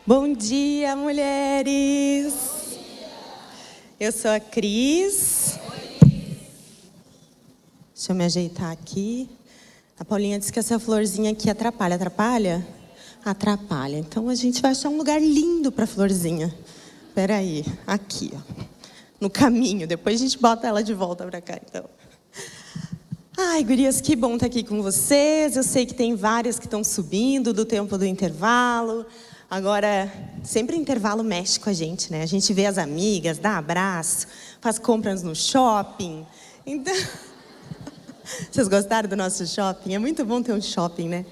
Bom dia, mulheres! Eu sou a Cris. Deixa eu me ajeitar aqui. A Paulinha disse que essa florzinha aqui atrapalha. Atrapalha? Atrapalha. Então a gente vai achar um lugar lindo para a florzinha. Espera aí, aqui, ó. No caminho. Depois a gente bota ela de volta para cá, então. Ai, gurias, que bom estar aqui com vocês. Eu sei que tem várias que estão subindo do tempo do intervalo. Agora, sempre o intervalo mexe com a gente, né? A gente vê as amigas, dá abraço, faz compras no shopping. Então, vocês gostaram do nosso shopping? É muito bom ter um shopping, né?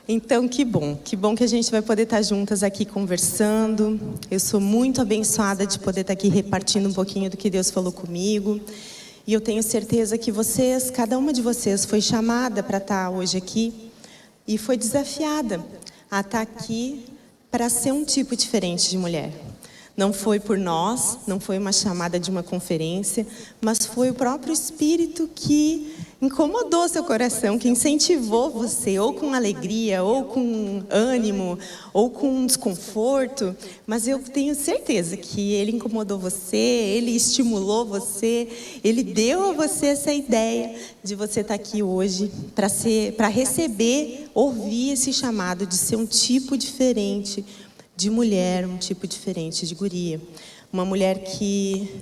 Então, que bom que a gente vai poder estar juntas aqui conversando. Eu sou muito abençoada de poder estar aqui repartindo um pouquinho do que Deus falou comigo. E eu tenho certeza que vocês, cada uma de vocês, foi chamada para estar hoje aqui e foi desafiada a estar aqui para ser um tipo diferente de mulher. Não foi por nós, não foi uma chamada de uma conferência, mas foi o próprio Espírito que incomodou seu coração, que incentivou você, ou com alegria, ou com ânimo, ou com desconforto. Mas eu tenho certeza que Ele incomodou você, Ele estimulou você, Ele deu a você essa ideia de você estar aqui hoje para receber, ouvir esse chamado de ser um tipo diferente de mulher, um tipo diferente de guria. Uma mulher que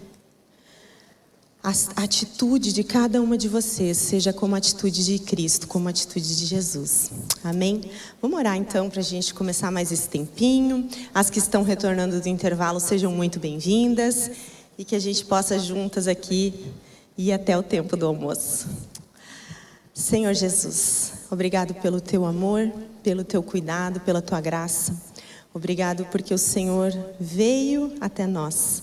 a atitude de cada uma de vocês seja como a atitude de Cristo, como a atitude de Jesus. Amém? Vamos orar então para a gente começar mais esse tempinho. As que estão retornando do intervalo sejam muito bem-vindas e que a gente possa juntas aqui ir até o tempo do almoço. Senhor Jesus, obrigado pelo teu amor, pelo teu cuidado, pela tua graça. Obrigado porque o Senhor veio até nós.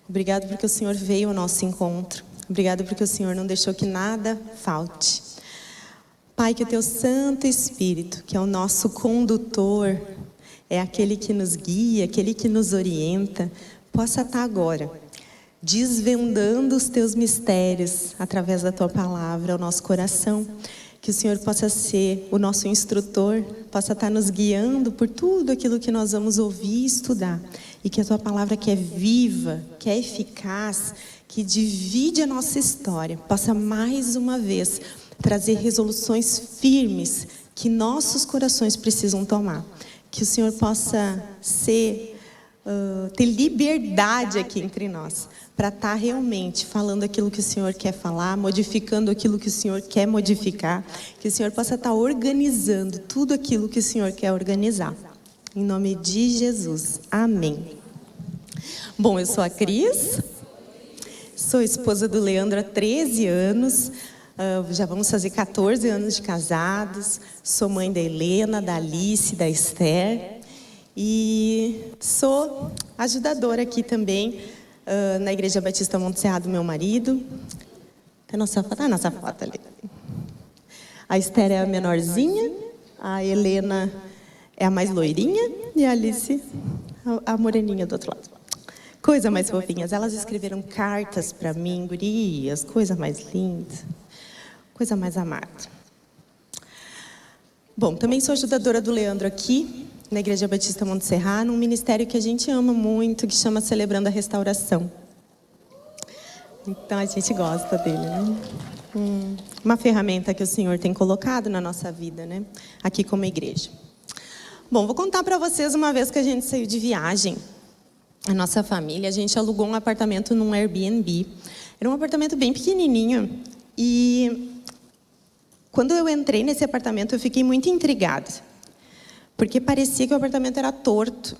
Obrigado porque o Senhor veio ao nosso encontro. Obrigado porque o Senhor não deixou que nada falte. Pai, que o teu Santo Espírito, que é o nosso condutor, é aquele que nos guia, aquele que nos orienta, possa estar agora desvendando os teus mistérios através da tua palavra ao nosso coração. Que o Senhor possa ser o nosso instrutor, possa estar nos guiando por tudo aquilo que nós vamos ouvir e estudar. E que a tua palavra, que é viva, que é eficaz, que divide a nossa história, possa mais uma vez trazer resoluções firmes que nossos corações precisam tomar. Que o Senhor possa ter liberdade aqui entre nós, para estar realmente falando aquilo que o Senhor quer falar, modificando aquilo que o Senhor quer modificar, que o Senhor possa estar organizando tudo aquilo que o Senhor quer organizar. Em nome de Jesus. Amém. Bom, eu sou a Cris, sou esposa do Leandro há 13 anos, já vamos fazer 14 anos de casados, sou mãe da Helena, da Alice, da Esther, e sou ajudadora aqui também, na Igreja Batista Monte Serra do meu marido. A nossa foto ali. A Esther é a menorzinha, a Helena é a mais loirinha e a Alice a moreninha do outro lado. Coisa mais fofinhas. Elas escreveram cartas para mim, gurias, coisa mais linda, coisa mais amada. Bom, também sou ajudadora do Leandro aqui, na Igreja Batista Monte Serra, num ministério que a gente ama muito, que chama Celebrando a Restauração. Então a gente gosta dele, né? Uma ferramenta que o Senhor tem colocado na nossa vida, né? Aqui como igreja. Bom, vou contar para vocês uma vez que a gente saiu de viagem. A nossa família, a gente alugou um apartamento num Airbnb. Era um apartamento bem pequenininho. E quando eu entrei nesse apartamento, eu fiquei muito intrigada. Porque parecia que o apartamento era torto.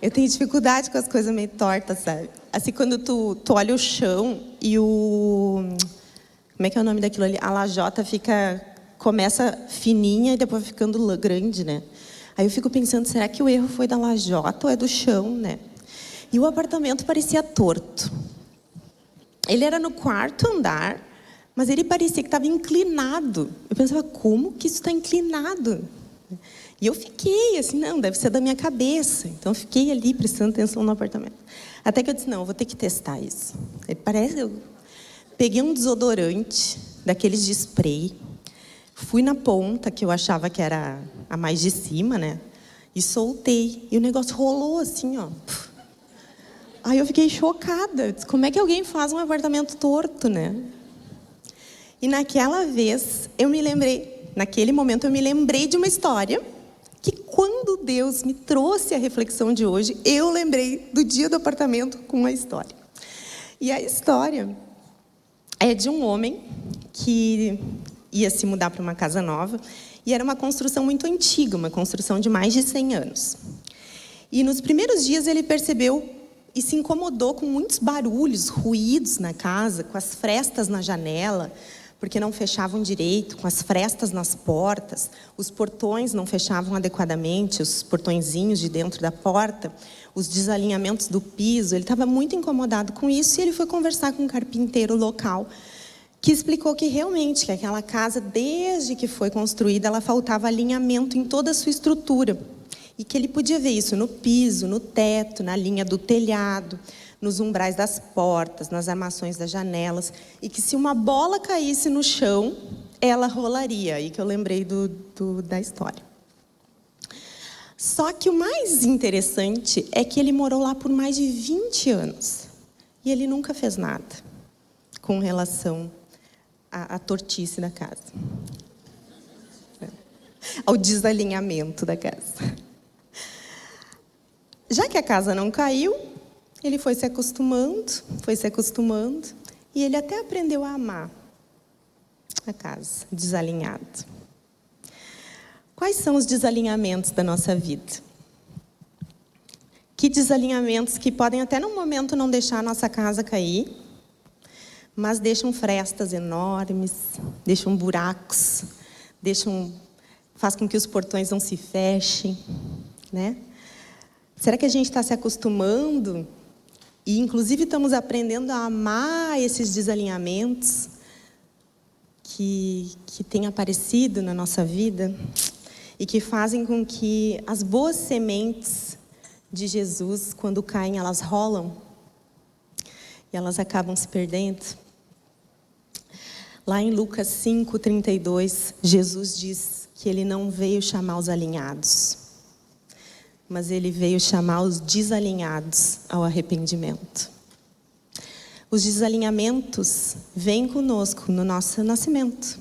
Eu tenho dificuldade com as coisas meio tortas, sabe? Assim, quando tu olha o chão e o... Como é que é o nome daquilo ali? A lajota começa fininha e depois ficando grande, né? Aí eu fico pensando, será que o erro foi da lajota ou é do chão, né? E o apartamento parecia torto. Ele era no 4º andar, mas ele parecia que estava inclinado. Eu pensava, como que isso está inclinado? E eu fiquei assim, não, deve ser da minha cabeça. Então, eu fiquei ali prestando atenção no apartamento. Até que eu disse, não, eu vou ter que testar isso. Eu peguei um desodorante, daqueles de spray, fui na ponta, que eu achava que era a mais de cima, né? E soltei. E o negócio rolou assim, ó. Aí eu fiquei chocada. Como é que alguém faz um apartamento torto, né? E naquela vez, naquele momento eu me lembrei de uma história que quando Deus me trouxe a reflexão de hoje, eu lembrei do dia do apartamento com uma história. E a história é de um homem que ia se mudar para uma casa nova e era uma construção muito antiga, uma construção de mais de 100 anos. E nos primeiros dias ele percebeu e se incomodou com muitos barulhos, ruídos na casa, com as frestas na janela, porque não fechavam direito, com as frestas nas portas, os portões não fechavam adequadamente, os portõezinhos de dentro da porta, os desalinhamentos do piso. Ele estava muito incomodado com isso e ele foi conversar com um carpinteiro local, que explicou que realmente que aquela casa, desde que foi construída, ela faltava alinhamento em toda a sua estrutura. E que ele podia ver isso no piso, no teto, na linha do telhado, nos umbrais das portas, nas armações das janelas. E que se uma bola caísse no chão, ela rolaria. Aí que eu lembrei da história. Só que o mais interessante é que ele morou lá por mais de 20 anos. E ele nunca fez nada com relação à tortice da casa. Ao desalinhamento da casa. Já que a casa não caiu, ele foi se acostumando, e ele até aprendeu a amar a casa, desalinhado. Quais são os desalinhamentos da nossa vida? Que desalinhamentos que podem até num momento não deixar a nossa casa cair, mas deixam frestas enormes, deixam buracos, faz com que os portões não se fechem, né? Será que a gente está se acostumando e, inclusive, estamos aprendendo a amar esses desalinhamentos que têm aparecido na nossa vida e que fazem com que as boas sementes de Jesus, quando caem, elas rolam e elas acabam se perdendo? Lá em Lucas 5:32, Jesus diz que Ele não veio chamar os alinhados, mas Ele veio chamar os desalinhados ao arrependimento. Os desalinhamentos vêm conosco no nosso nascimento.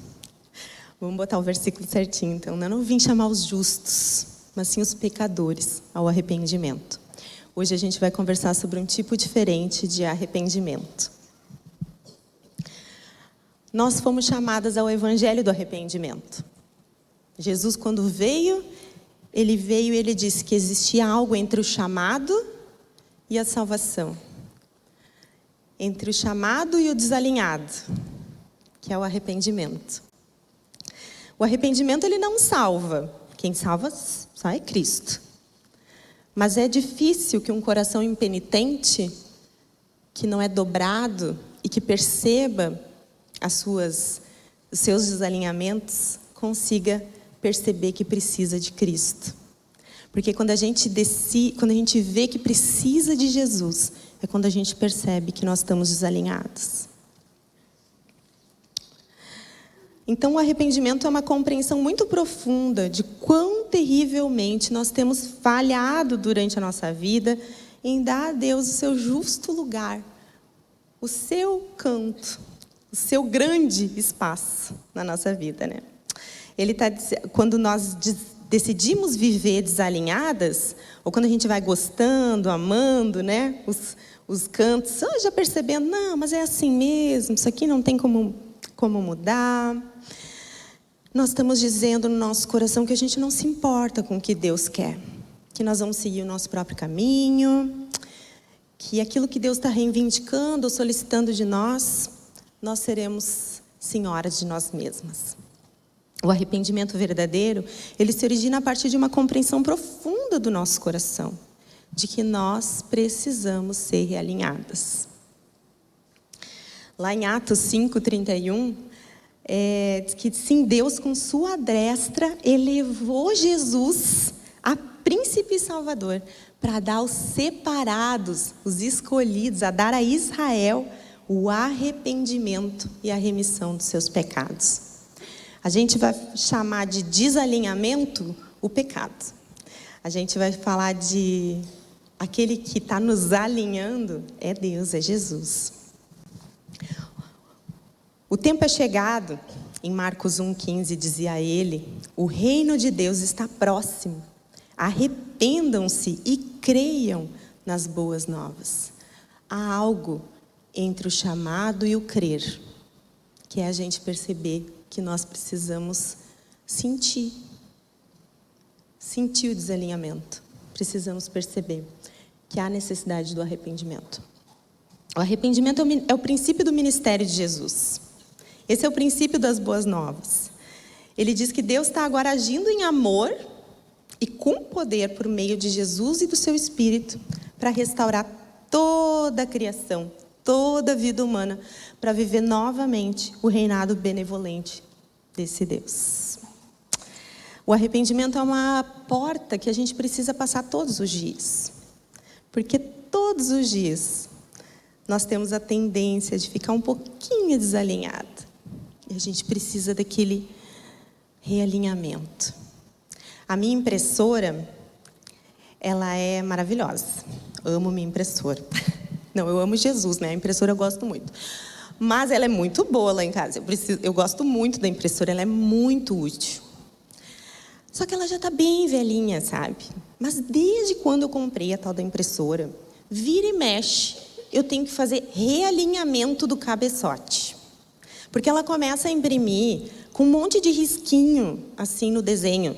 Vamos botar o versículo certinho, então. Eu não vim chamar os justos, mas sim os pecadores ao arrependimento. Hoje a gente vai conversar sobre um tipo diferente de arrependimento. Nós fomos chamadas ao evangelho do arrependimento. Jesus, quando veio e ele disse que existia algo entre o chamado e a salvação. Entre o chamado e o desalinhado, que é o arrependimento. O arrependimento, ele não salva. Quem salva só é Cristo. Mas é difícil que um coração impenitente, que não é dobrado e que perceba os seus desalinhamentos, consiga perceber que precisa de Cristo. Porque quando a gente vê que precisa de Jesus, é quando a gente percebe que nós estamos desalinhados. Então, o arrependimento é uma compreensão muito profunda de quão terrivelmente nós temos falhado durante a nossa vida em dar a Deus o seu justo lugar, o seu canto, o seu grande espaço na nossa vida, né? Quando nós decidimos viver desalinhadas, ou quando a gente vai gostando, amando, né, os cantos, já percebendo, não, mas é assim mesmo, isso aqui não tem como mudar. Nós estamos dizendo no nosso coração que a gente não se importa com o que Deus quer, que nós vamos seguir o nosso próprio caminho, que aquilo que Deus está reivindicando ou solicitando de nós seremos senhoras de nós mesmas. O arrependimento verdadeiro, ele se origina a partir de uma compreensão profunda do nosso coração, de que nós precisamos ser realinhadas. Lá em Atos 5:31, diz que sim, Deus com sua destra elevou Jesus a príncipe e salvador, para dar aos separados, os escolhidos, a dar a Israel o arrependimento e a remissão dos seus pecados. A gente vai chamar de desalinhamento o pecado. A gente vai falar de aquele que está nos alinhando, é Deus, é Jesus. O tempo é chegado, em Marcos 1,15 dizia ele, o reino de Deus está próximo. Arrependam-se e creiam nas boas novas. Há algo entre o chamado e o crer, que é a gente perceber que nós precisamos sentir o desalinhamento. Precisamos perceber que há necessidade do arrependimento. O arrependimento é o princípio do ministério de Jesus. Esse é o princípio das boas novas. Ele diz que Deus está agora agindo em amor e com poder por meio de Jesus e do seu Espírito para restaurar toda a criação, toda a vida humana, para viver novamente o reinado benevolente desse Deus. O arrependimento é uma porta que a gente precisa passar todos os dias. Porque todos os dias nós temos a tendência de ficar um pouquinho desalinhado. E a gente precisa daquele realinhamento. A minha impressora, ela é maravilhosa. Amo minha impressora. Não, eu amo Jesus, né? A impressora eu gosto muito. Mas ela é muito boa lá em casa. Eu gosto muito da impressora, ela é muito útil. Só que ela já está bem velhinha, sabe? Mas desde quando eu comprei a tal da impressora, vira e mexe, eu tenho que fazer realinhamento do cabeçote. Porque ela começa a imprimir com um monte de risquinho, assim, no desenho.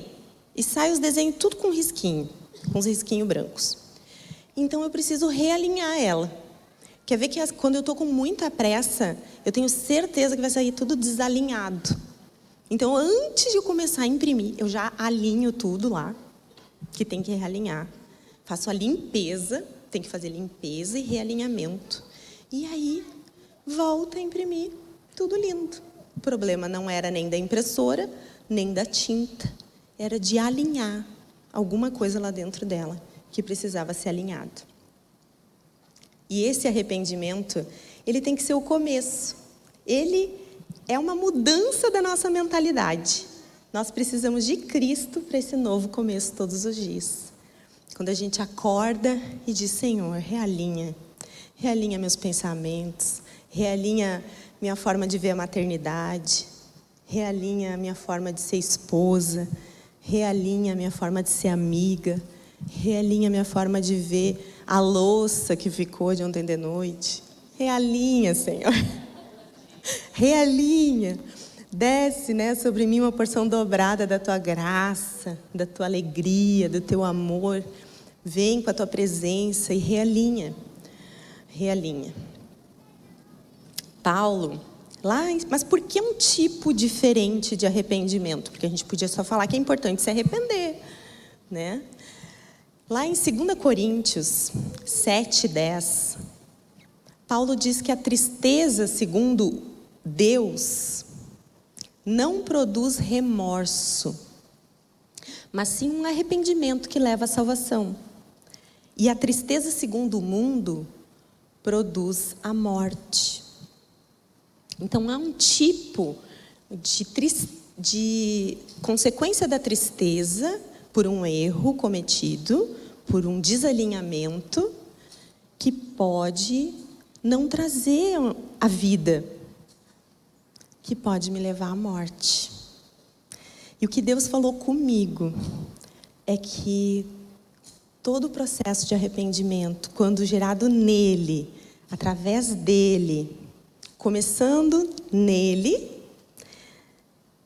E sai os desenhos tudo com risquinho, com os risquinhos brancos. Então, eu preciso realinhar ela. Quer ver que quando eu estou com muita pressa, eu tenho certeza que vai sair tudo desalinhado. Então, antes de eu começar a imprimir, eu já alinho tudo lá, que tem que realinhar. Faço a limpeza, tem que fazer limpeza e realinhamento. E aí, volta a imprimir, tudo lindo. O problema não era nem da impressora, nem da tinta. Era de alinhar alguma coisa lá dentro dela, que precisava ser alinhado. E esse arrependimento, ele tem que ser o começo. Ele é uma mudança da nossa mentalidade. Nós precisamos de Cristo para esse novo começo todos os dias. Quando a gente acorda e diz, Senhor, realinha meus pensamentos, realinha minha forma de ver a maternidade, realinha a minha forma de ser esposa, realinha a minha forma de ser amiga, realinha a minha forma de ver a louça que ficou de ontem de noite. Realinha, Senhor. Realinha. Desce, né, sobre mim uma porção dobrada da tua graça, da tua alegria, do teu amor. Vem com a tua presença e realinha. Realinha. Paulo, mas por que um tipo diferente de arrependimento? Porque a gente podia só falar que é importante se arrepender, né? Lá em 2 Coríntios 7:10, Paulo diz que a tristeza, segundo Deus, não produz remorso, mas sim um arrependimento que leva à salvação. E a tristeza, segundo o mundo, produz a morte. Então, há um tipo de consequência da tristeza por um erro cometido, por um desalinhamento, que pode não trazer a vida, que pode me levar à morte. E o que Deus falou comigo é que todo o processo de arrependimento, quando gerado nele, através dele, começando nele,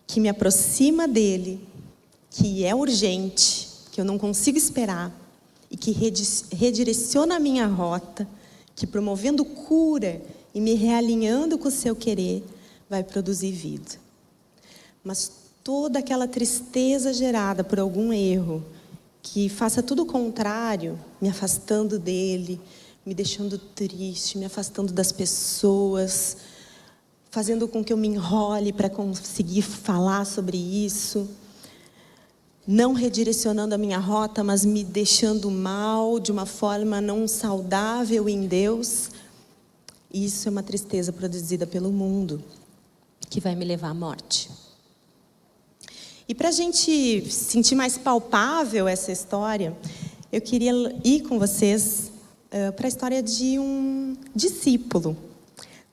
que me aproxima dele, que é urgente, que eu não consigo esperar, e que redireciona a minha rota, que promovendo cura e me realinhando com o seu querer, vai produzir vida. Mas toda aquela tristeza gerada por algum erro, que faça tudo o contrário, me afastando dele, me deixando triste, me afastando das pessoas, fazendo com que eu me enrole para conseguir falar sobre isso, não redirecionando a minha rota, mas me deixando mal de uma forma não saudável em Deus. Isso é uma tristeza produzida pelo mundo, que vai me levar à morte. E para a gente sentir mais palpável essa história, eu queria ir com vocês para a história de um discípulo.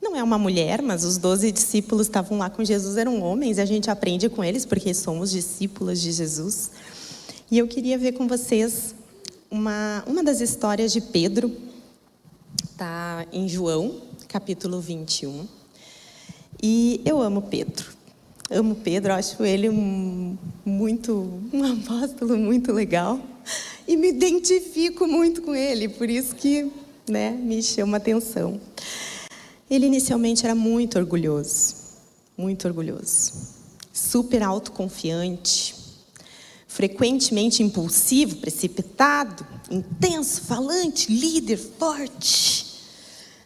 Não é uma mulher, mas os 12 discípulos estavam lá com Jesus, eram homens, e a gente aprende com eles, porque somos discípulos de Jesus. E eu queria ver com vocês uma das histórias de Pedro, está em João, capítulo 21. E eu amo Pedro. Amo Pedro, acho ele um apóstolo muito legal. E me identifico muito com ele, por isso que, me chama a atenção. Ele inicialmente era muito orgulhoso, super autoconfiante, frequentemente impulsivo, precipitado, intenso, falante, líder, forte,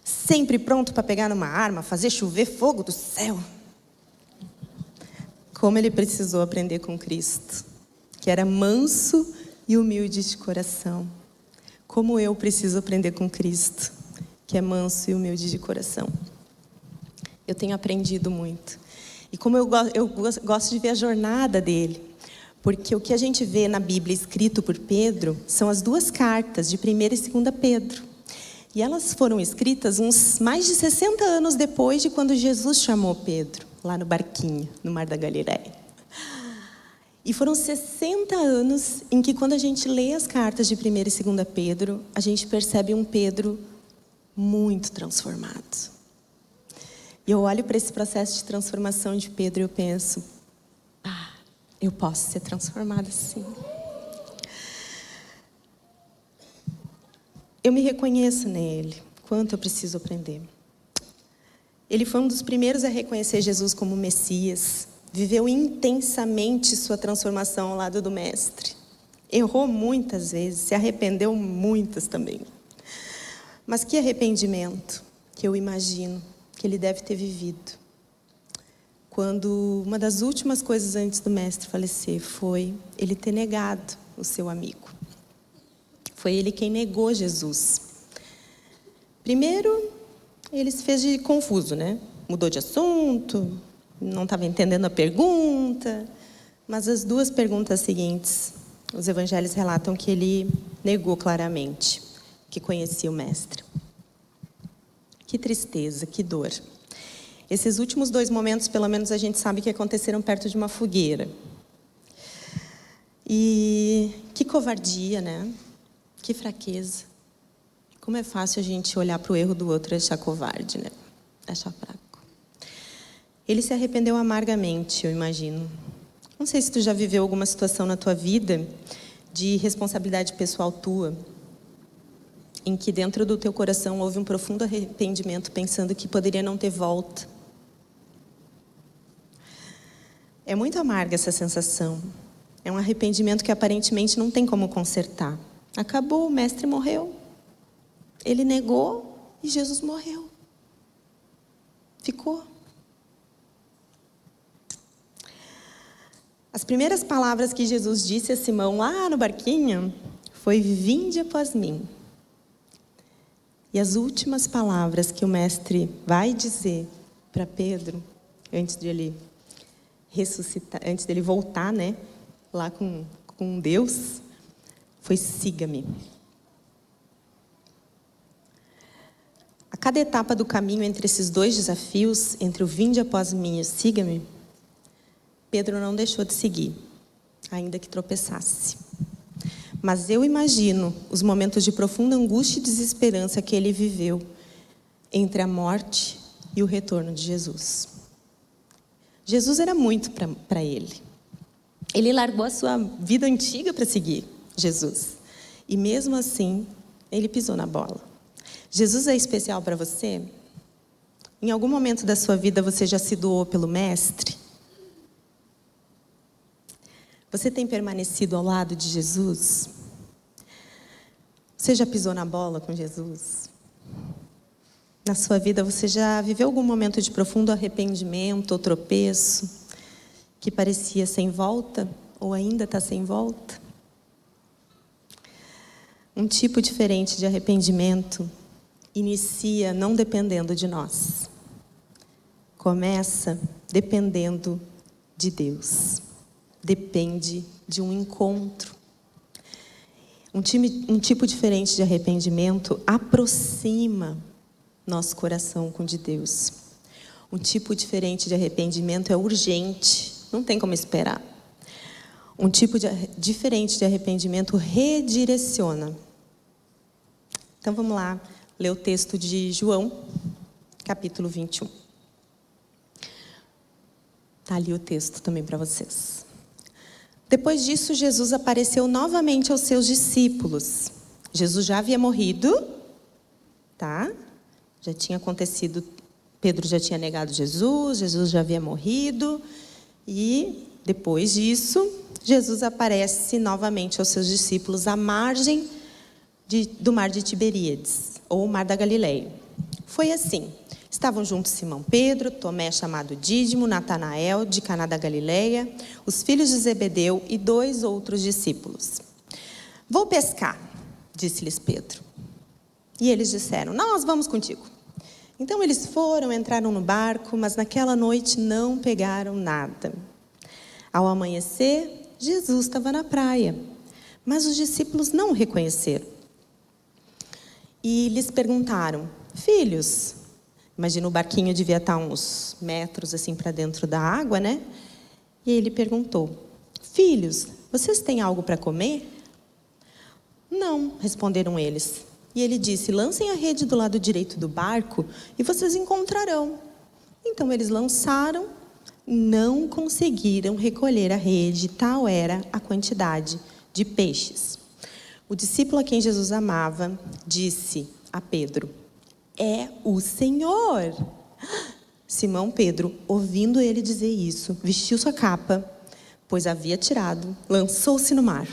sempre pronto para pegar numa arma, fazer chover fogo do céu. Como ele precisou aprender com Cristo, que era manso e humilde de coração. Como eu preciso aprender com Cristo, que é manso e humilde de coração. Eu tenho aprendido muito. E como eu gosto de ver a jornada dele, porque o que a gente vê na Bíblia escrito por Pedro são as 2 cartas de 1ª e 2ª Pedro. E elas foram escritas uns mais de 60 anos depois de quando Jesus chamou Pedro, lá no barquinho, no Mar da Galileia. E foram 60 anos em que, quando a gente lê as cartas de 1ª e 2ª Pedro, a gente percebe um Pedro muito transformado. E eu olho para esse processo de transformação de Pedro e eu penso, eu posso ser transformada sim. Eu me reconheço nele, quanto eu preciso aprender. Ele foi um dos primeiros a reconhecer Jesus como Messias, viveu intensamente sua transformação ao lado do Mestre. Errou muitas vezes, se arrependeu muitas também. Mas que arrependimento que eu imagino que ele deve ter vivido. Quando uma das últimas coisas antes do Mestre falecer foi ele ter negado o seu amigo. Foi ele quem negou Jesus. Primeiro, ele se fez de confuso, Mudou de assunto, não estava entendendo a pergunta. Mas as 2 perguntas seguintes, os evangelhos relatam que ele negou claramente que conhecia o Mestre. Que tristeza, que dor. Esses últimos 2 momentos, pelo menos a gente sabe que aconteceram perto de uma fogueira. E que covardia, Que fraqueza. Como é fácil a gente olhar para o erro do outro e achar covarde, Achar fraco. Ele se arrependeu amargamente, eu imagino. Não sei se tu já viveu alguma situação na tua vida de responsabilidade pessoal tua, em que dentro do teu coração houve um profundo arrependimento, pensando que poderia não ter volta. É muito amarga essa sensação. É um arrependimento que aparentemente não tem como consertar. Acabou, o Mestre morreu. Ele negou e Jesus morreu. Ficou. As primeiras palavras que Jesus disse a Simão lá no barquinho foi: vinde após mim. E as últimas palavras que o Mestre vai dizer para Pedro, antes de ele ressuscitar, antes dele voltar, lá com Deus, foi: siga-me. A cada etapa do caminho entre esses 2 desafios, entre o vinde após mim e o siga-me, Pedro não deixou de seguir, ainda que tropeçasse. Mas eu imagino os momentos de profunda angústia e desesperança que ele viveu entre a morte e o retorno de Jesus. Jesus era muito para ele. Ele largou a sua vida antiga para seguir Jesus. E mesmo assim, ele pisou na bola. Jesus é especial para você? Em algum momento da sua vida você já se doou pelo Mestre? Você tem permanecido ao lado de Jesus? Você já pisou na bola com Jesus? Na sua vida você já viveu algum momento de profundo arrependimento ou tropeço que parecia sem volta ou ainda está sem volta? Um tipo diferente de arrependimento inicia não dependendo de nós. Começa dependendo de Deus. depende de um encontro. Um tipo diferente de arrependimento aproxima nosso coração com o de Deus. Um tipo diferente de arrependimento é urgente, não tem como esperar. Um tipo diferente de arrependimento redireciona. Então vamos lá, ler o texto de João, capítulo 21. Está ali o texto também para vocês. Depois disso, Jesus apareceu novamente aos seus discípulos. Jesus já havia morrido, tá? Já tinha acontecido, Pedro já tinha negado Jesus já havia morrido. E depois disso, Jesus aparece novamente aos seus discípulos à margem do mar de Tiberíades, ou mar da Galileia. Foi assim. Estavam juntos Simão Pedro, Tomé chamado Dídimo, Natanael de Caná da Galileia, os filhos de Zebedeu e 2 outros discípulos. Vou pescar, disse-lhes Pedro. E eles disseram, nós vamos contigo. Então eles foram, entraram no barco, mas naquela noite não pegaram nada. Ao amanhecer, Jesus estava na praia, mas os discípulos não o reconheceram. E lhes perguntaram, filhos, imagina o barquinho devia estar uns metros assim para dentro da água, né? E ele perguntou, filhos, vocês têm algo para comer? Não, responderam eles. E ele disse, lancem a rede do lado direito do barco e vocês encontrarão. Então eles lançaram, não conseguiram recolher a rede, tal era a quantidade de peixes. O discípulo a quem Jesus amava disse a Pedro, é o Senhor. Simão Pedro, ouvindo ele dizer isso, vestiu sua capa, pois havia tirado, lançou-se no mar.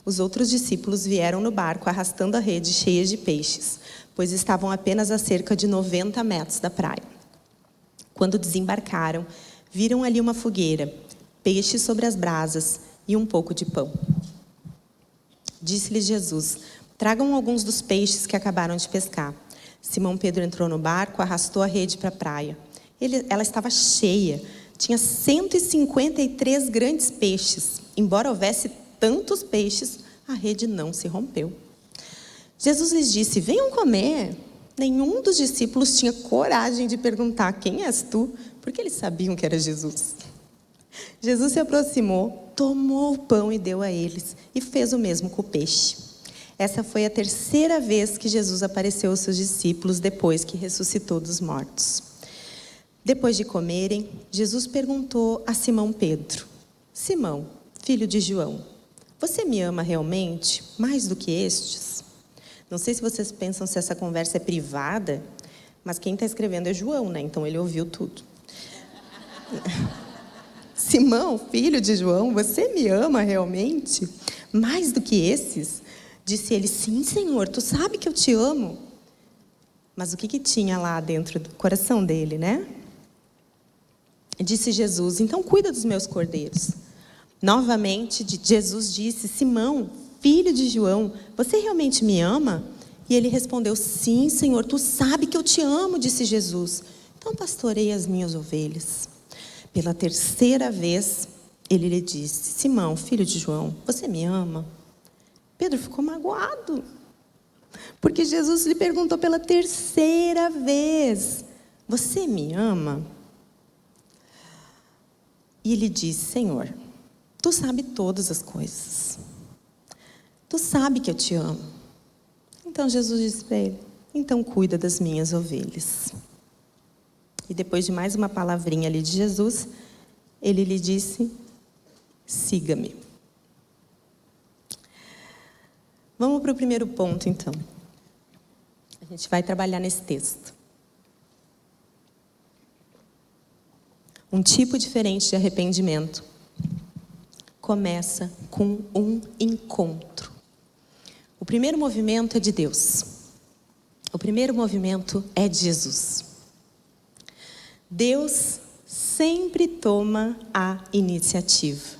Os outros discípulos vieram no barco arrastando a rede cheia de peixes, pois estavam apenas a cerca de 90 metros da praia. Quando desembarcaram, viram ali uma fogueira, peixes sobre as brasas e um pouco de pão. Disse-lhes Jesus, tragam alguns dos peixes que acabaram de pescar. Simão Pedro entrou no barco, arrastou a rede para a praia. Ela estava cheia, tinha 153 grandes peixes. Embora houvesse tantos peixes, a rede não se rompeu. Jesus lhes disse, venham comer. Nenhum dos discípulos tinha coragem de perguntar, quem és tu? Porque eles sabiam que era Jesus. Jesus se aproximou, tomou o pão e deu a eles, e fez o mesmo com o peixe. Essa foi a 3ª vez que Jesus apareceu aos seus discípulos depois que ressuscitou dos mortos. Depois de comerem, Jesus perguntou a Simão Pedro, Simão, filho de João, você me ama realmente mais do que estes? Não sei se vocês pensam se essa conversa é privada, mas quem está escrevendo é João, né? Então ele ouviu tudo. Simão, filho de João, você me ama realmente mais do que esses? Disse ele, sim, Senhor, tu sabe que eu te amo. Mas o que tinha lá dentro do coração dele, né? Disse Jesus, então cuida dos meus cordeiros. Novamente, Jesus disse, Simão, filho de João, você realmente me ama? E ele respondeu, sim, Senhor, tu sabe que eu te amo, disse Jesus. Então pastorei as minhas ovelhas. Pela 3ª vez, ele lhe disse, Simão, filho de João, você me ama? Pedro ficou magoado, porque Jesus lhe perguntou pela 3ª vez, você me ama? E ele disse, Senhor, tu sabe todas as coisas. Tu sabe que eu te amo. Então Jesus disse para ele, então cuida das minhas ovelhas. E depois de mais uma palavrinha ali de Jesus, ele lhe disse, siga-me. Vamos para o primeiro ponto, então. A gente vai trabalhar nesse texto. Um tipo diferente de arrependimento começa com um encontro. O primeiro movimento é de Deus. O primeiro movimento é de Jesus. Deus sempre toma a iniciativa.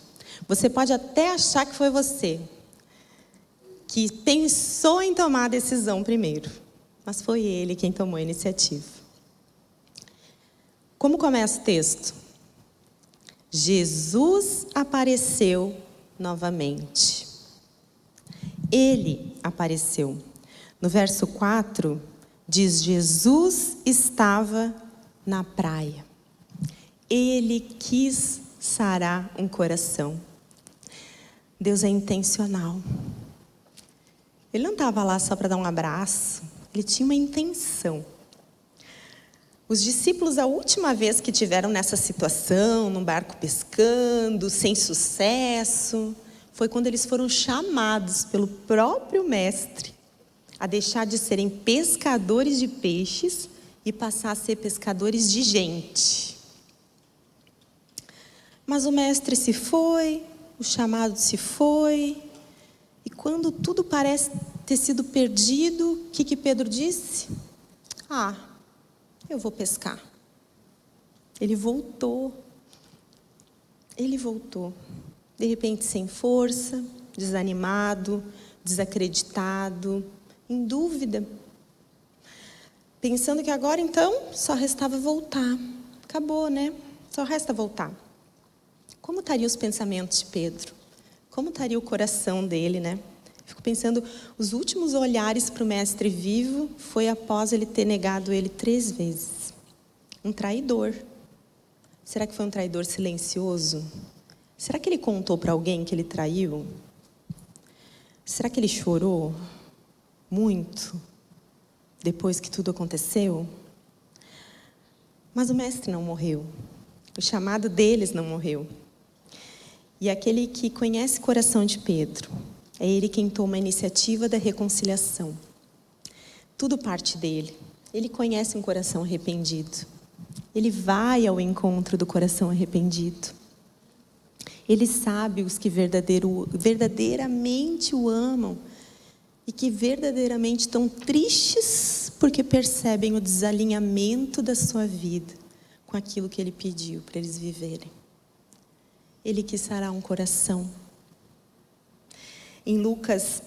Você pode até achar que foi você que pensou em tomar a decisão primeiro, mas foi Ele quem tomou a iniciativa. Como começa o texto? Jesus apareceu novamente. Ele apareceu. No verso 4, diz: Jesus estava na praia. Ele quis sarar um coração. Deus é intencional. Ele não estava lá só para dar um abraço. Ele tinha uma intenção. Os discípulos, a última vez que tiveram nessa situação, num barco pescando, sem sucesso, foi quando eles foram chamados pelo próprio mestre a deixar de serem pescadores de peixes e passar a ser pescadores de gente. Mas o mestre se foi, o chamado se foi, e quando tudo parece ter sido perdido, o que Pedro disse? Eu vou pescar. Ele voltou. De repente sem força, desanimado, desacreditado, em dúvida. Pensando que agora então só restava voltar. Acabou, né? Só resta voltar. Como estariam os pensamentos de Pedro? Como estaria o coração dele, né? Fico pensando, os últimos olhares para o mestre vivo foi após ele ter negado ele 3 vezes. Um traidor. Será que foi um traidor silencioso? Será que ele contou para alguém que ele traiu? Será que ele chorou muito depois que tudo aconteceu? Mas o mestre não morreu. O chamado deles não morreu. E aquele que conhece o coração de Pedro, é ele quem toma a iniciativa da reconciliação. Tudo parte dele. Ele conhece um coração arrependido. Ele vai ao encontro do coração arrependido. Ele sabe os que verdadeiramente o amam e que verdadeiramente estão tristes porque percebem o desalinhamento da sua vida com aquilo que ele pediu para eles viverem. Ele quis sarar um coração. Em Lucas,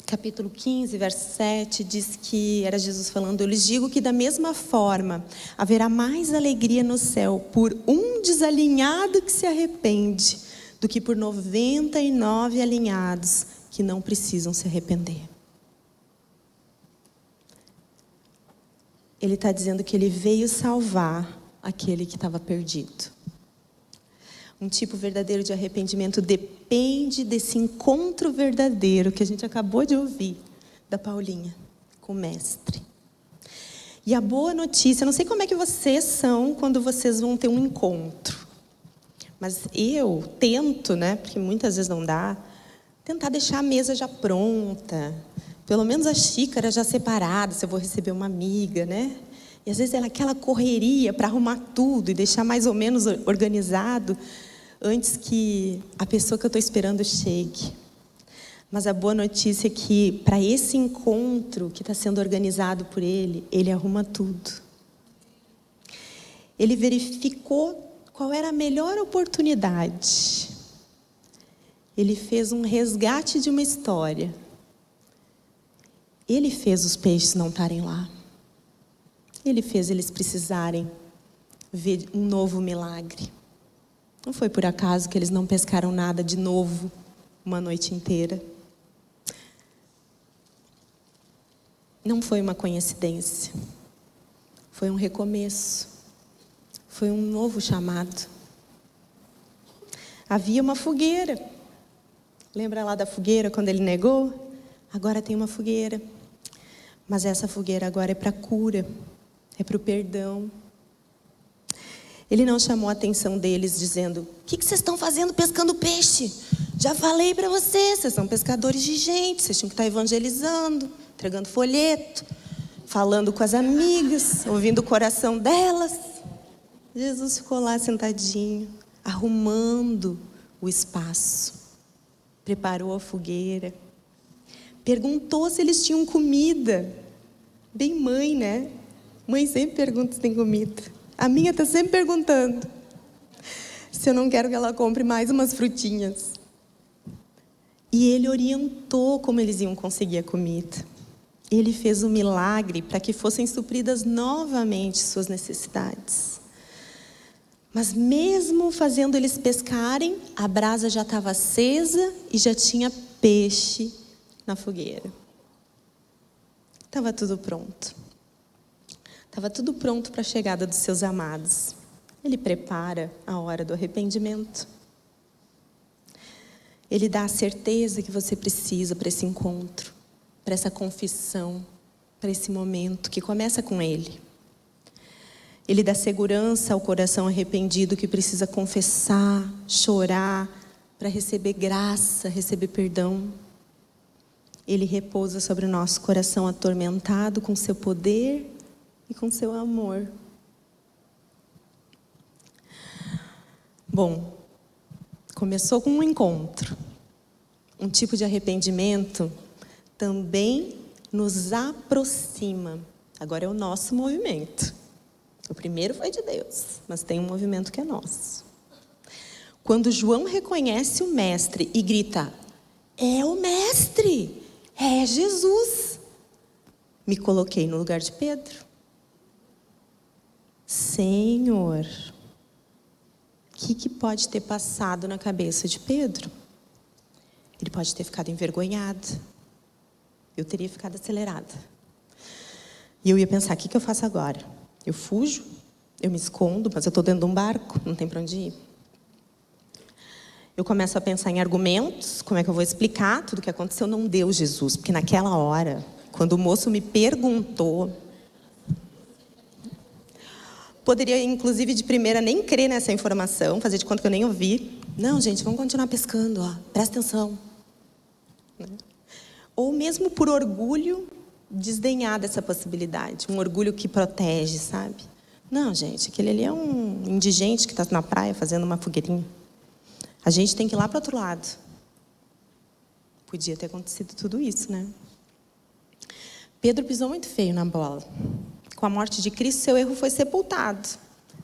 capítulo 15, verso 7, diz que era Jesus falando: eu lhes digo que da mesma forma haverá mais alegria no céu por um desalinhado que se arrepende do que por 99 alinhados que não precisam se arrepender. Ele está dizendo que ele veio salvar aquele que estava perdido. Um tipo verdadeiro de arrependimento depende desse encontro verdadeiro que a gente acabou de ouvir da Paulinha com o mestre. E a boa notícia, eu não sei como é que vocês são quando vocês vão ter um encontro, mas eu tento, né, porque muitas vezes não dá, tentar deixar a mesa já pronta, pelo menos a xícara já separada, se eu vou receber uma amiga, né? E às vezes é aquela correria para arrumar tudo e deixar mais ou menos organizado antes que a pessoa que eu estou esperando chegue. Mas a boa notícia é que para esse encontro que está sendo organizado por ele, ele arruma tudo. Ele verificou qual era a melhor oportunidade. Ele fez um resgate de uma história. Ele fez os peixes não estarem lá. Ele fez eles precisarem ver um novo milagre. Não foi por acaso que eles não pescaram nada de novo uma noite inteira. Não foi uma coincidência. Foi um recomeço. Foi um novo chamado. Havia uma fogueira. Lembra lá da fogueira quando ele negou? Agora tem uma fogueira. Mas essa fogueira agora é para cura. É para o perdão. Ele não chamou a atenção deles dizendo: o que vocês estão fazendo pescando peixe? Já falei para vocês são pescadores de gente, vocês tinham que estar evangelizando, entregando folheto, falando com as amigas, ouvindo o coração delas. Jesus ficou lá sentadinho, arrumando o espaço, preparou a fogueira, perguntou se eles tinham comida. Bem mãe, né? Mãe sempre pergunta se tem comida. A minha está sempre perguntando se eu não quero que ela compre mais umas frutinhas. E ele orientou como eles iam conseguir a comida. Ele fez um milagre para que fossem supridas novamente suas necessidades. Mas mesmo fazendo eles pescarem, a brasa já estava acesa e já tinha peixe na fogueira. Estava tudo pronto. Estava tudo pronto para a chegada dos seus amados. Ele prepara a hora do arrependimento. Ele dá a certeza que você precisa para esse encontro, para essa confissão, para esse momento que começa com Ele. Ele dá segurança ao coração arrependido que precisa confessar, chorar, para receber graça, receber perdão. Ele repousa sobre o nosso coração atormentado com seu poder e com seu amor. Bom, começou com um encontro. Um tipo de arrependimento também nos aproxima. Agora é o nosso movimento. O primeiro foi de Deus, mas tem um movimento que é nosso. Quando João reconhece o Mestre e grita: é o Mestre, é Jesus. Me coloquei no lugar de Pedro. Senhor, o que pode ter passado na cabeça de Pedro? Ele pode ter ficado envergonhado. Eu teria ficado acelerada. E eu ia pensar: o que eu faço agora? Eu fujo? Eu me escondo? Mas eu estou dentro de um barco, não tem para onde ir. Eu começo a pensar em argumentos. Como é que eu vou explicar tudo o que aconteceu? Não deu, Jesus. Porque naquela hora, quando o moço me perguntou, poderia, inclusive, de primeira nem crer nessa informação, fazer de conta que eu nem ouvi. Não, gente, vamos continuar pescando, ó. Presta atenção. Ou mesmo por orgulho, desdenhar dessa possibilidade. Um orgulho que protege, sabe? Não, gente, aquele ali é um indigente que está na praia fazendo uma fogueirinha. A gente tem que ir lá para o outro lado. Podia ter acontecido tudo isso, né? Pedro pisou muito feio na bola. Com a morte de Cristo, seu erro foi sepultado,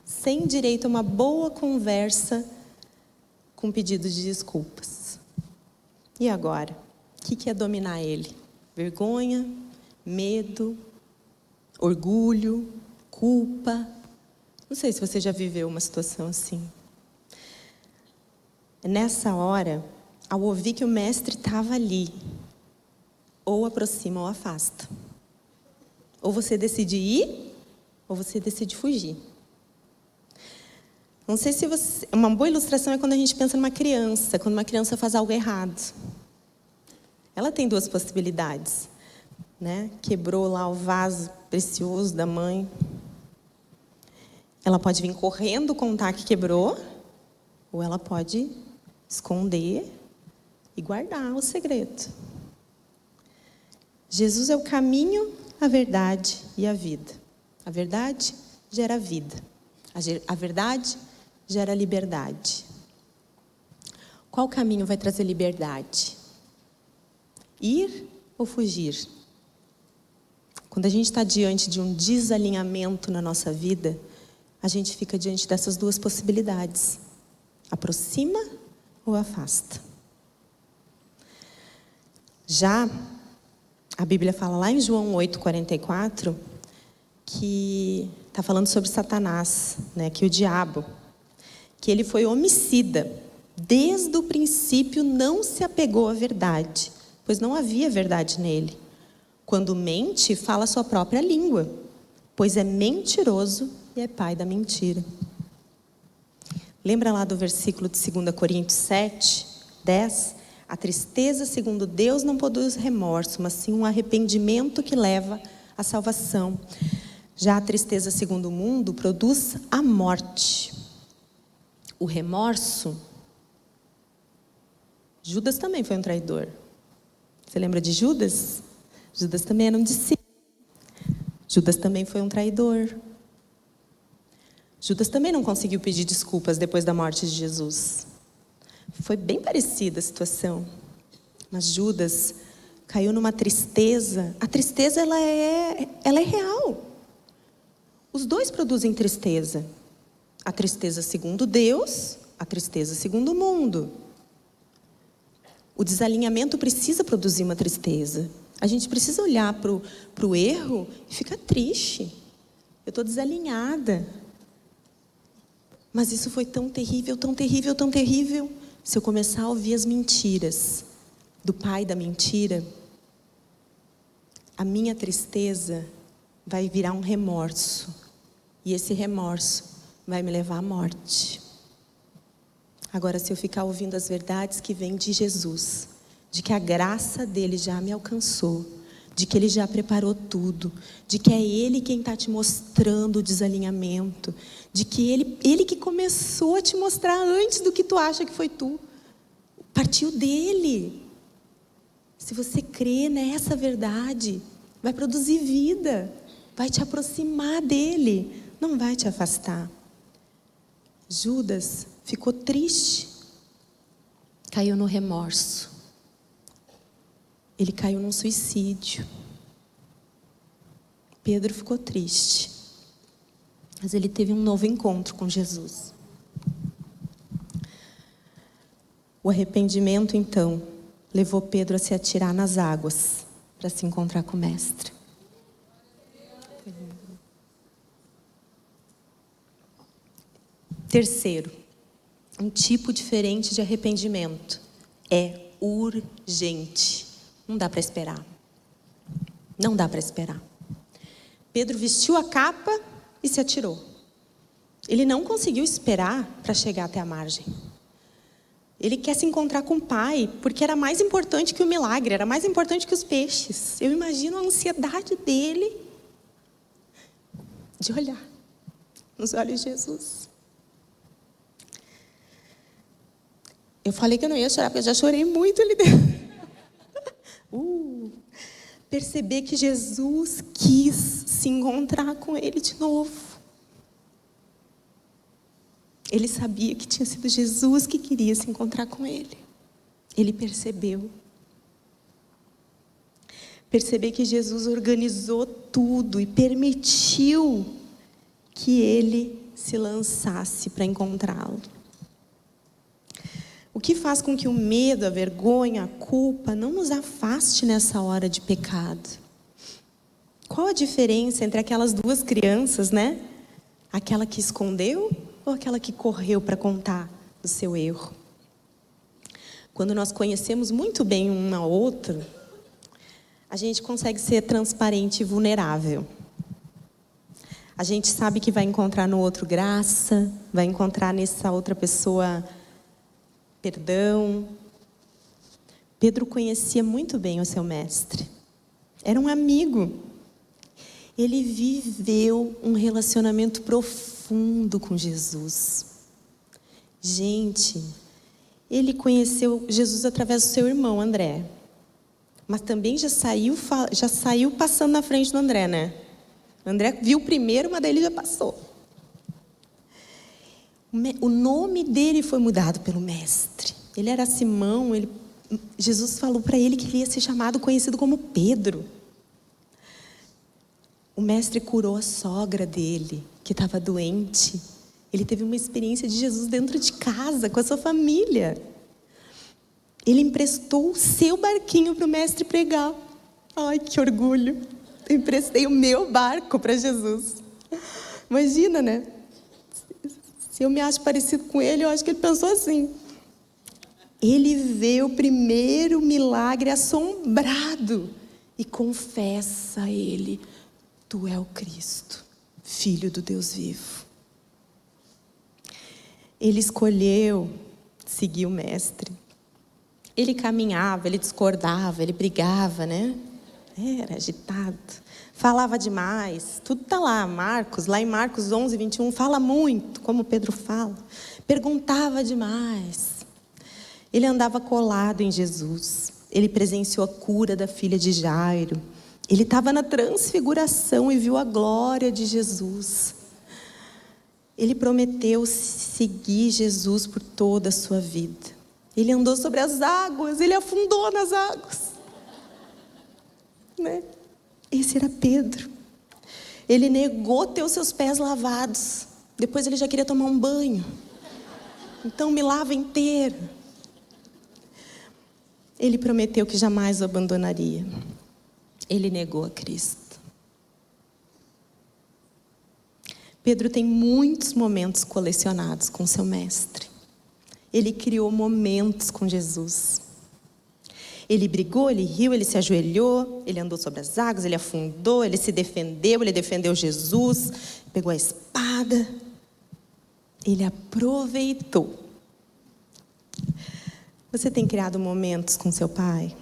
sem direito a uma boa conversa com pedido de desculpas. E agora? O que ia dominar ele? Vergonha, medo, orgulho, culpa. Não sei se você já viveu uma situação assim. Nessa hora, ao ouvir que o Mestre estava ali, ou aproxima ou afasta. Ou você decide ir, ou você decide fugir. Não sei se você... Uma boa ilustração é quando a gente pensa numa criança, quando uma criança faz algo errado. Ela tem duas possibilidades, né? Quebrou lá o vaso precioso da mãe. Ela pode vir correndo contar que quebrou, ou ela pode esconder e guardar o segredo. Jesus é o caminho, a verdade e a vida. A verdade gera vida. A verdade gera liberdade. Qual caminho vai trazer liberdade? Ir ou fugir? Quando a gente está diante de um desalinhamento na nossa vida, a gente fica diante dessas duas possibilidades. Aproxima ou afasta. Já a Bíblia fala lá em João 8,44, que está falando sobre Satanás, né, que o diabo, que ele foi homicida. Desde o princípio não se apegou à verdade, pois não havia verdade nele. Quando mente, fala a sua própria língua, pois é mentiroso e é pai da mentira. Lembra lá do versículo de 2 Coríntios 7, 10? A tristeza, segundo Deus, não produz remorso, mas sim um arrependimento que leva à salvação. Já a tristeza, segundo o mundo, produz a morte. O remorso... Judas também foi um traidor. Você lembra de Judas? Judas também era um discípulo. Judas também foi um traidor. Judas também não conseguiu pedir desculpas depois da morte de Jesus. Foi bem parecida a situação. Mas Judas caiu numa tristeza. A tristeza, ela é real. Os dois produzem tristeza. A tristeza segundo Deus, a tristeza segundo o mundo. O desalinhamento precisa produzir uma tristeza. A gente precisa olhar para o erro e ficar triste. Eu estou desalinhada. Mas isso foi tão terrível, tão terrível, tão terrível. Se eu começar a ouvir as mentiras do pai da mentira, a minha tristeza vai virar um remorso. E esse remorso vai me levar à morte. Agora, se eu ficar ouvindo as verdades que vêm de Jesus, de que a graça dele já me alcançou, de que ele já preparou tudo, de que é ele quem está te mostrando o desalinhamento, de que ele que começou a te mostrar antes do que tu acha que foi tu. Partiu dele. Se você crê nessa verdade, vai produzir vida, vai te aproximar dele, não vai te afastar. Judas ficou triste, caiu no remorso. Ele caiu num suicídio. Pedro ficou triste, mas ele teve um novo encontro com Jesus. O arrependimento, então, levou Pedro a se atirar nas águas para se encontrar com o Mestre. Terceiro, um tipo diferente de arrependimento é urgente. Não dá para esperar. Não dá para esperar. Pedro vestiu a capa e se atirou. Ele não conseguiu esperar para chegar até a margem. Ele quer se encontrar com o Pai, porque era mais importante que o milagre, era mais importante que os peixes. Eu imagino a ansiedade dele de olhar nos olhos de Jesus. Eu falei que eu não ia chorar, porque eu já chorei muito ali dentro. Perceber que Jesus quis se encontrar com ele de novo. Ele sabia que tinha sido Jesus que queria se encontrar com ele. Ele percebeu. Perceber que Jesus organizou tudo e permitiu que ele se lançasse para encontrá-lo. O que faz com que o medo, a vergonha, a culpa não nos afaste nessa hora de pecado? Qual a diferença entre aquelas duas crianças, né? Aquela que escondeu ou aquela que correu para contar do seu erro? Quando nós conhecemos muito bem uma a outra, a gente consegue ser transparente e vulnerável. A gente sabe que vai encontrar no outro graça, vai encontrar nessa outra pessoa perdão. Pedro conhecia muito bem o seu mestre. Era um amigo. Ele viveu um relacionamento profundo com Jesus. Gente, ele conheceu Jesus através do seu irmão André. Mas também já saiu passando na frente do André, né? O André viu primeiro, mas daí ele já passou. O nome dele foi mudado pelo mestre. Ele era Simão. Jesus falou para ele que ele ia ser conhecido como Pedro. O mestre curou a sogra dele, que estava doente. Ele teve uma experiência de Jesus dentro de casa, com a sua família. Ele emprestou o seu barquinho para o mestre pregar. Ai, que orgulho. Eu emprestei o meu barco para Jesus. Imagina, né? Se eu me acho parecido com ele, eu acho que ele pensou assim. Ele vê o primeiro milagre assombrado e confessa a ele: tu é o Cristo, Filho do Deus vivo. Ele escolheu seguir o mestre. Ele caminhava, ele discordava, ele brigava, né? Era agitado. Falava demais. Tudo está lá, lá em Marcos 11, 21, fala muito, como Pedro fala. Perguntava demais. Ele andava colado em Jesus. Ele presenciou a cura da filha de Jairo. Ele estava na transfiguração e viu a glória de Jesus. Ele prometeu seguir Jesus por toda a sua vida. Ele andou sobre as águas, ele afundou nas águas. Né? Esse era Pedro. Ele negou ter os seus pés lavados. Depois ele já queria tomar um banho. Então me lava inteiro. Ele prometeu que jamais o abandonaria. Ele negou a Cristo. Pedro tem muitos momentos colecionados com seu mestre. Ele criou momentos com Jesus. Ele brigou, ele riu, ele se ajoelhou, ele andou sobre as águas, ele afundou, ele se defendeu, ele defendeu Jesus, pegou a espada. Ele aproveitou. Você tem criado momentos com seu pai?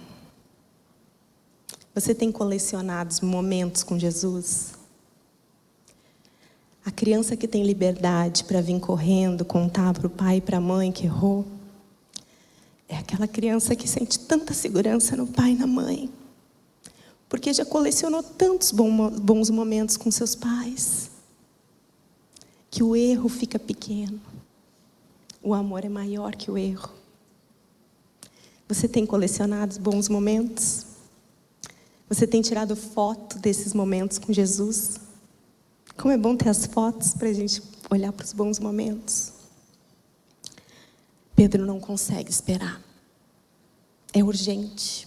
Você tem colecionado momentos com Jesus? A criança que tem liberdade para vir correndo, contar para o pai e para a mãe que errou, é aquela criança que sente tanta segurança no pai e na mãe, porque já colecionou tantos bons momentos com seus pais, que o erro fica pequeno. O amor é maior que o erro. Você tem colecionado bons momentos? Você tem tirado foto desses momentos com Jesus? Como é bom ter as fotos para a gente olhar para os bons momentos. Pedro não consegue esperar. É urgente.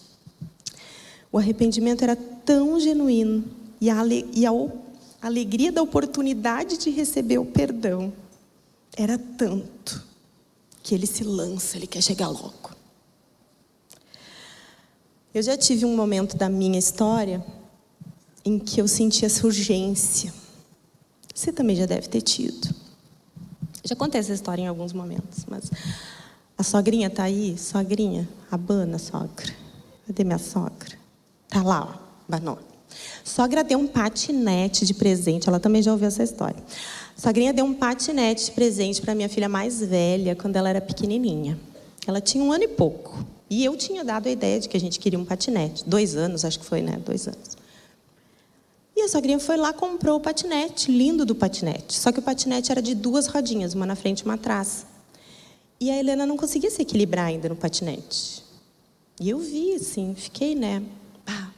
O arrependimento era tão genuíno e a alegria da oportunidade de receber o perdão era tanto que ele se lança, ele quer chegar logo. Eu já tive um momento da minha história em que eu senti essa urgência. Você também já deve ter tido. Já contei essa história em alguns momentos, mas a sogrinha tá aí? Sogrinha? Abana, sogra. Cadê minha sogra? Tá lá, ó, banou. Sogra deu um patinete de presente, ela também já ouviu essa história. Sogrinha deu um patinete de presente para minha filha mais velha, quando ela era pequenininha. Ela tinha 1 ano e pouco. E eu tinha dado a ideia de que a gente queria um patinete. 2 anos, acho que foi, né? 2 anos. E a sogrinha foi lá, comprou o patinete, lindo do patinete. Só que o patinete era de 2 rodinhas, uma na frente e uma atrás. E a Helena não conseguia se equilibrar ainda no patinete. E eu vi, assim, fiquei, né? Pá.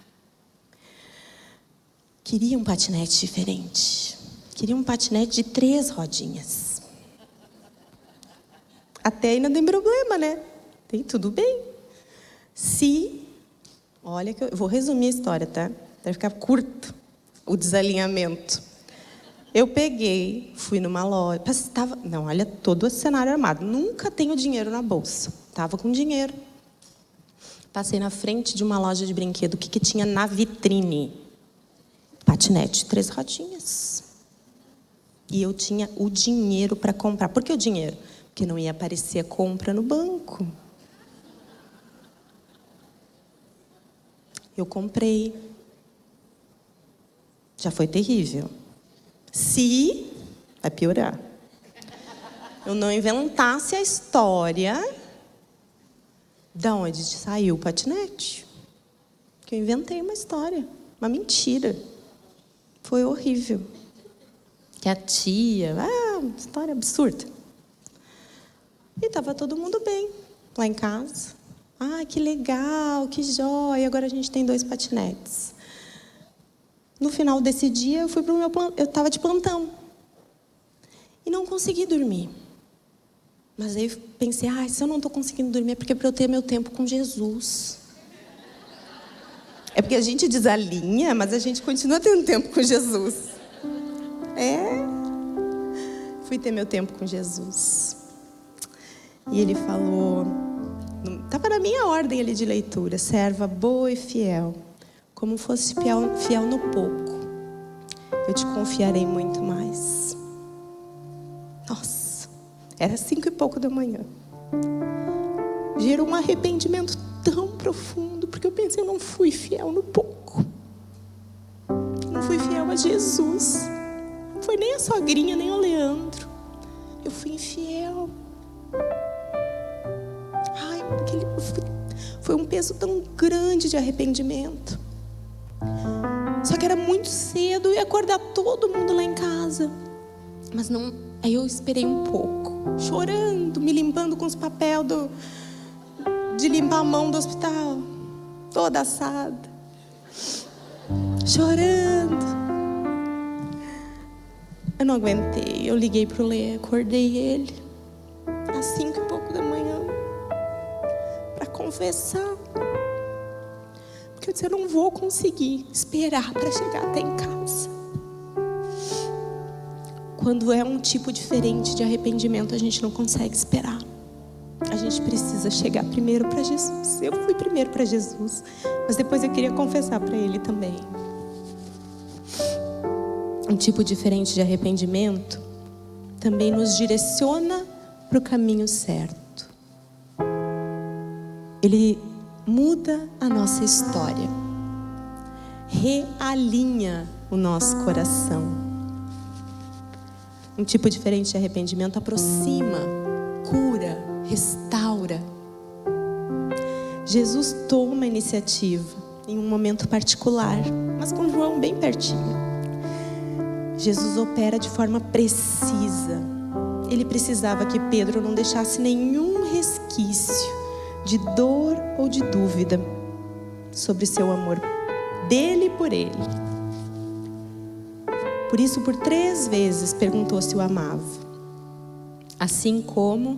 Queria um patinete diferente. Queria um patinete de 3 rodinhas. Até aí não tem problema, né? Tem tudo bem. Olha que eu vou resumir a história, tá? Vai ficar curto o desalinhamento. Eu peguei, fui numa loja, olha todo o cenário armado. Nunca tenho dinheiro na bolsa. Tava com dinheiro. Passei na frente de uma loja de brinquedo. O que tinha na vitrine? Patinete, 3 rodinhas. E eu tinha o dinheiro para comprar. Por que o dinheiro? Porque não ia aparecer a compra no banco. Eu comprei. Já foi terrível. Vai piorar. Eu não inventasse a história de onde saiu o patinete. Que eu inventei uma história, uma mentira. Foi horrível. Que a tia, história absurda. E estava todo mundo bem lá em casa. Que legal, que jóia, agora a gente tem 2 patinetes. No final desse dia, eu fui para o meu plantão. Eu estava de plantão. E não consegui dormir. Mas aí pensei, se eu não estou conseguindo dormir é porque é para eu ter meu tempo com Jesus. É porque a gente desalinha, mas a gente continua tendo tempo com Jesus. Fui ter meu tempo com Jesus. E ele falou, estava na minha ordem ali de leitura, serva boa e fiel. Como fosse fiel no pouco, eu te confiarei muito mais. Nossa, era 5 e pouco da manhã. Gerou um arrependimento tão profundo, porque eu pensei, eu não fui fiel no pouco. Não fui fiel a Jesus. Não foi nem a sogrinha, nem o Leandro. Eu fui infiel. Foi um peso tão grande de arrependimento. Só que era muito cedo, eu ia acordar todo mundo lá em casa. Mas não, aí eu esperei um pouco, chorando, me limpando com os papéis de limpar a mão do hospital, toda assada, chorando. Eu não aguentei, eu liguei pro Lê, acordei ele às 5 e pouco da manhã para confessar. Porque eu disse, eu não vou conseguir esperar para chegar até em casa. quando é um tipo diferente de arrependimento, a gente não consegue esperar. A gente precisa chegar primeiro para Jesus. Eu fui primeiro para Jesus, mas depois eu queria confessar para Ele também. Um tipo diferente de arrependimento também nos direciona para o caminho certo. Ele muda a nossa história, realinha o nosso coração. Um tipo diferente de arrependimento aproxima, cura, restaura. Jesus toma a iniciativa em um momento particular, mas com João bem pertinho. Jesus opera de forma precisa. Ele precisava que Pedro não deixasse nenhum resquício de dor ou de dúvida sobre seu amor dele por ele. Por isso, por 3 vezes perguntou se o amava, assim como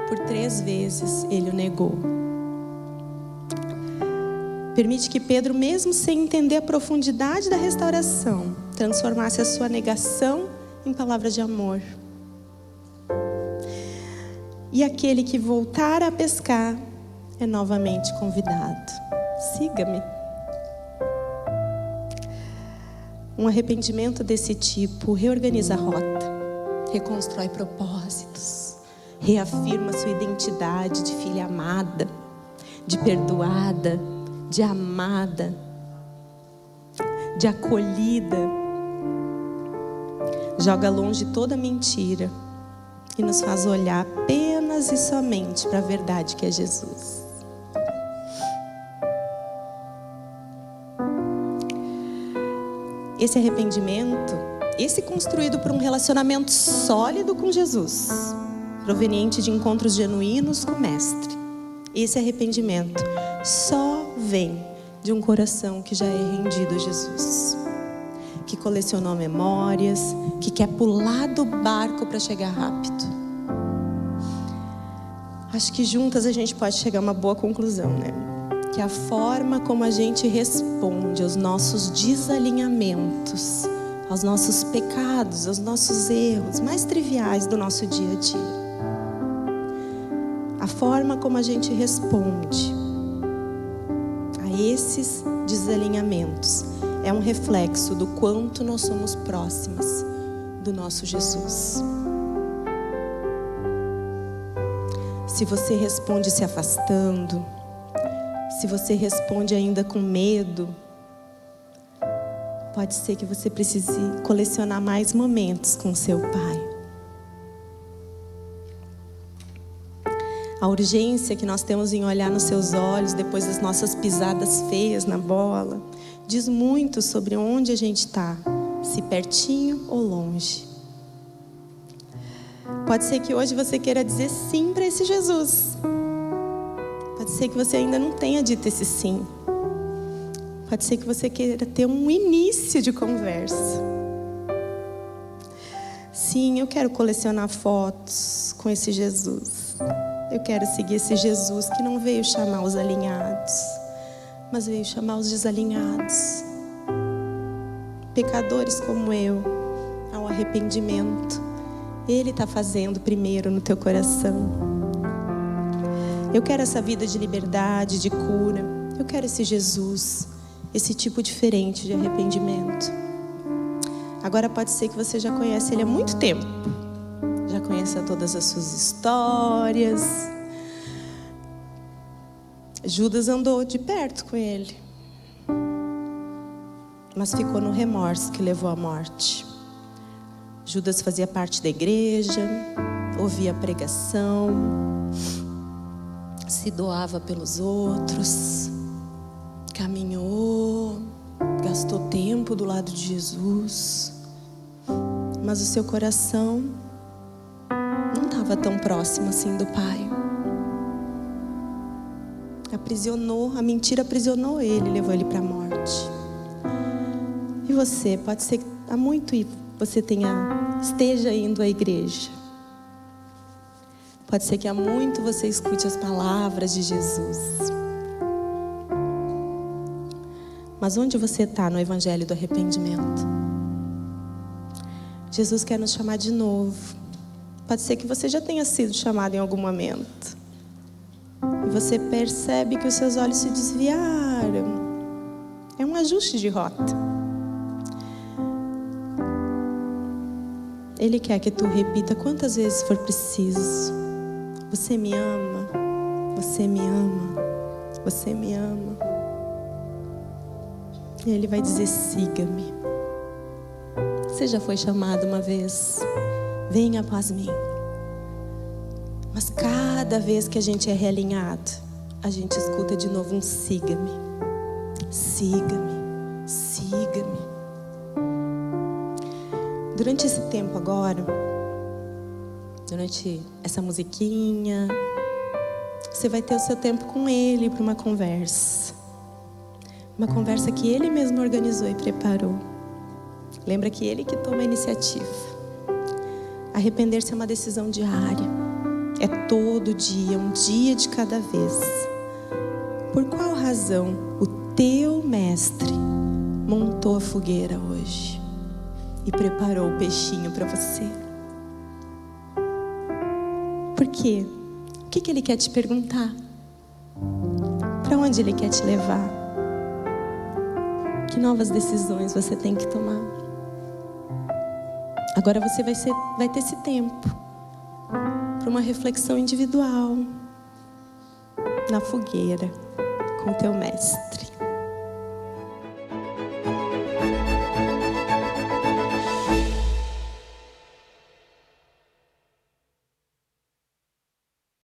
por 3 vezes ele o negou. Permite que Pedro, mesmo sem entender a profundidade da restauração, transformasse a sua negação em palavras de amor. E aquele que voltar a pescar é novamente convidado. Siga-me. Um arrependimento desse tipo reorganiza a rota, reconstrói propósitos, reafirma sua identidade de filha amada, de perdoada, de amada, de acolhida. Joga longe toda mentira e nos faz olhar apenas e somente para a verdade que é Jesus. Esse arrependimento, esse construído por um relacionamento sólido com Jesus, proveniente de encontros genuínos com o Mestre. Esse arrependimento só vem de um coração que já é rendido a Jesus, que colecionou memórias, que quer pular do barco para chegar rápido. Acho que juntas a gente pode chegar a uma boa conclusão, né? Que a forma como a gente responde aos nossos desalinhamentos, aos nossos pecados, aos nossos erros mais triviais do nosso dia a dia, a forma como a gente responde a esses desalinhamentos é um reflexo do quanto nós somos próximas do nosso Jesus. Se você responde se afastando, se você responde ainda com medo, pode ser que você precise colecionar mais momentos com seu Pai. A urgência que nós temos em olhar nos seus olhos depois das nossas pisadas feias na bola diz muito sobre onde a gente está, se pertinho ou longe. Pode ser que hoje você queira dizer sim para esse Jesus. Pode ser que você ainda não tenha dito esse sim. Pode ser que você queira ter um início de conversa. Sim, eu quero colecionar fotos com esse Jesus. Eu quero seguir esse Jesus que não veio chamar os alinhados, mas veio chamar os desalinhados. Pecadores como eu, ao arrependimento. Ele está fazendo primeiro no teu coração. Eu quero essa vida de liberdade, de cura. Eu quero esse Jesus, esse tipo diferente de arrependimento. Agora pode ser que você já conhece Ele há muito tempo. Já conhece todas as suas histórias. Judas andou de perto com Ele, mas ficou no remorso que levou à morte. Judas fazia parte da igreja, ouvia a pregação, se doava pelos outros, caminhou, gastou tempo do lado de Jesus, mas o seu coração não estava tão próximo assim do Pai. A mentira aprisionou ele, levou ele para a morte. E você, pode ser que há muito você esteja indo à igreja. Pode ser que há muito você escute as palavras de Jesus. Mas onde você está no evangelho do arrependimento? Jesus quer nos chamar de novo. Pode ser que você já tenha sido chamado em algum momento. E você percebe que os seus olhos se desviaram. É um ajuste de rota. Ele quer que tu repita quantas vezes for preciso. Você me ama, você me ama, você me ama. E ele vai dizer: siga-me. Você já foi chamado uma vez: venha após mim. Mas cada vez que a gente é realinhado, a gente escuta de novo um siga-me, siga-me, siga-me. Durante esse tempo agora, durante essa musiquinha, você vai ter o seu tempo com ele para uma conversa. Uma conversa que ele mesmo organizou e preparou. Lembra que ele que toma a iniciativa. Arrepender-se é uma decisão diária. É todo dia, um dia de cada vez. Por qual razão o teu mestre montou a fogueira hoje e preparou o peixinho para você? Por quê? O que ele quer te perguntar? Para onde ele quer te levar? Que novas decisões você tem que tomar? Agora você vai ter esse tempo para uma reflexão individual na fogueira com o teu mestre.